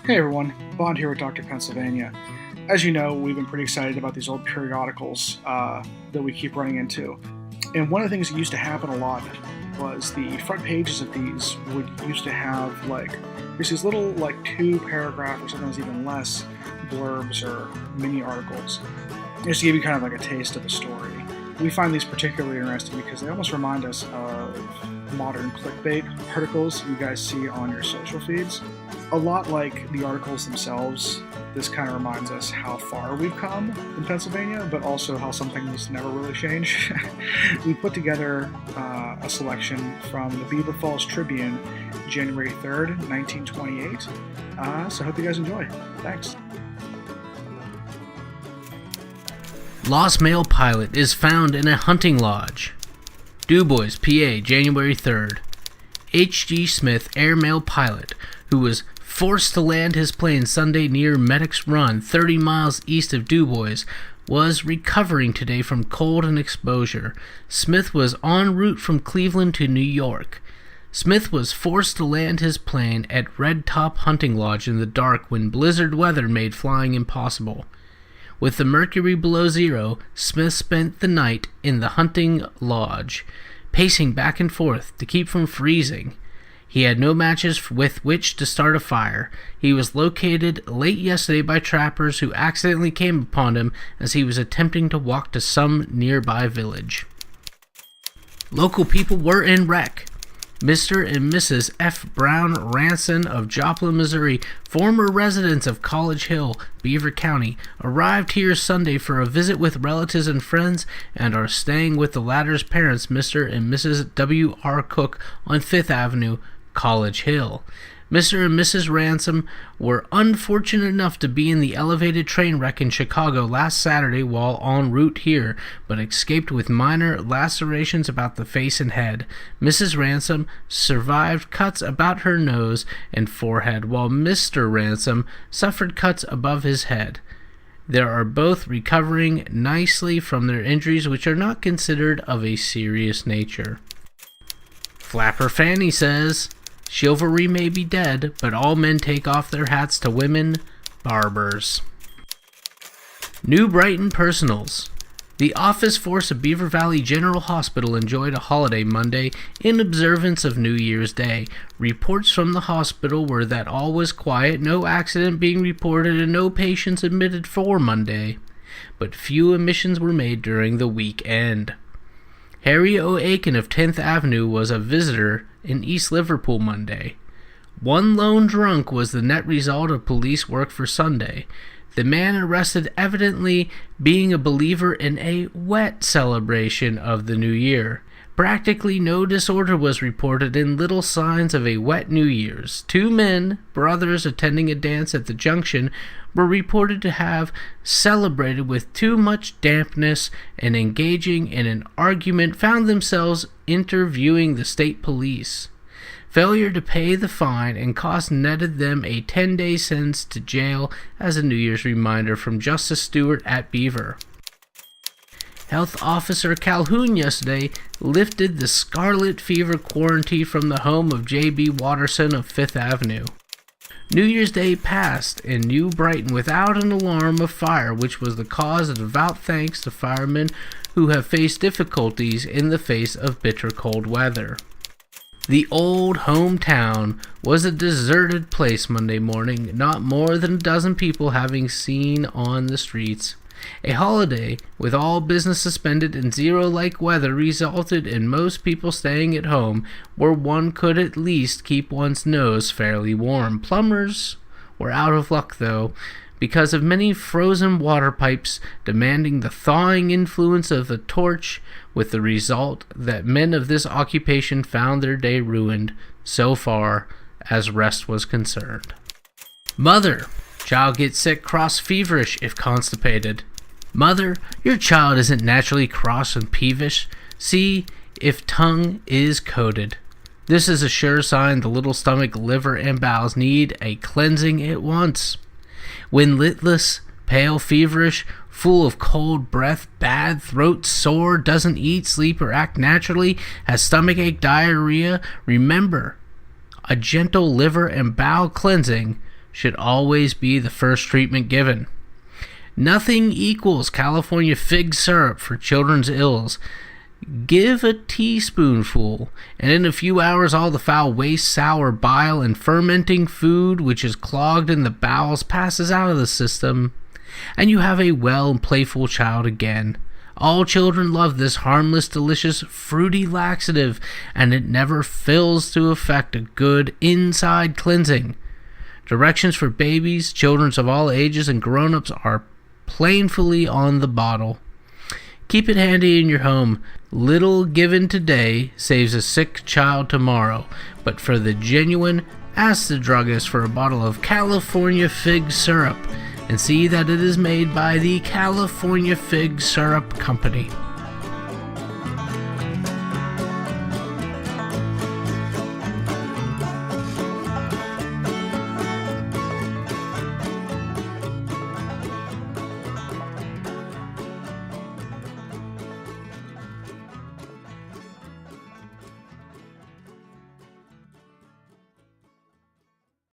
Hey everyone, Bond here with Dr. Pennsylvania. As you know, we've been pretty excited about these old periodicals that we keep running into. And one of the things that used to happen a lot was the front pages of these would used to have there's these little 2-paragraph or sometimes even less blurbs or mini articles, just to give you kind of a taste of the story. We find these particularly interesting because they almost remind us of modern clickbait articles you guys see on your social feeds. A lot like the articles themselves, this kind of reminds us how far we've come in Pennsylvania, but also how some things never really change. We put together a selection from the Beaver Falls Tribune, January 3rd, 1928. So I hope you guys enjoy. Thanks. Lost male pilot is found in a hunting lodge. DuBois, PA, January 3rd. H.G. Smith, air male pilot, who was forced to land his plane Sunday near Medics Run, 30 miles east of DuBois, was recovering today from cold and exposure. Smith was en route from Cleveland to New York. Smith was forced to land his plane at Red Top Hunting Lodge in the dark when blizzard weather made flying impossible. With the mercury below zero, Smith spent the night in the hunting lodge, pacing back and forth to keep from freezing. He had no matches with which to start a fire. He was located late yesterday by trappers who accidentally came upon him as he was attempting to walk to some nearby village. Local people were in wreck. Mr. and Mrs. F. Brown Ranson of Joplin, Missouri, former residents of College Hill, Beaver County, arrived here Sunday for a visit with relatives and friends and are staying with the latter's parents, Mr. and Mrs. W. R. Cook, on 5th Avenue, College Hill. Mr. and Mrs. Ransom were unfortunate enough to be in the elevated train wreck in Chicago last Saturday while en route here, but escaped with minor lacerations about the face and head. Mrs. Ransom survived cuts about her nose and forehead, while Mr. Ransom suffered cuts above his head. They are both recovering nicely from their injuries, which are not considered of a serious nature. Flapper Fanny says, "Chivalry may be dead, but all men take off their hats to women, barbers." New Brighton Personals. The office force of Beaver Valley General Hospital enjoyed a holiday Monday in observance of New Year's Day. Reports from the hospital were that all was quiet, no accident being reported, and no patients admitted for Monday. But few admissions were made during the weekend. Harry O. Aiken of 10th Avenue was a visitor in East Liverpool Monday. One lone drunk was the net result of police work for Sunday. The man arrested evidently being a believer in a wet celebration of the new year. Practically no disorder was reported and little signs of a wet New Year's. 2 men, brothers attending a dance at the junction, were reported to have celebrated with too much dampness and engaging in an argument found themselves interviewing the state police. Failure to pay the fine and cost netted them a 10-day sentence to jail as a New Year's reminder from Justice Stewart at Beaver. Health Officer Calhoun yesterday lifted the scarlet fever quarantine from the home of J.B. Watterson of 5th Avenue. New Year's Day passed in New Brighton without an alarm of fire, which was the cause of devout thanks to firemen who have faced difficulties in the face of bitter cold weather. The old hometown was a deserted place Monday morning, not more than a dozen people having seen on the streets. A holiday with all business suspended and zero-like weather resulted in most people staying at home where one could at least keep one's nose fairly warm. Plumbers were out of luck, though, because of many frozen water pipes demanding the thawing influence of the torch, with the result that men of this occupation found their day ruined so far as rest was concerned. Mother, child gets sick, cross, feverish if constipated. Mother, your child isn't naturally cross and peevish. See if tongue is coated. This is a sure sign the little stomach, liver, and bowels need a cleansing at once. When lidless, pale, feverish, full of cold breath, bad throat, sore, doesn't eat, sleep, or act naturally, has stomachache, diarrhea, remember, a gentle liver and bowel cleansing should always be the first treatment given. Nothing equals California fig syrup for children's ills. Give a teaspoonful, and in a few hours all the foul waste, sour bile, and fermenting food which is clogged in the bowels passes out of the system, and you have a well and playful child again. All children love this harmless, delicious, fruity laxative, and it never fails to effect a good inside cleansing. Directions for babies, children of all ages, and grown-ups are plainly on the bottle. Keep it handy in your home. Little given today saves a sick child tomorrow. But for the genuine, ask the druggist for a bottle of California fig syrup and see that it is made by the California Fig Syrup Company.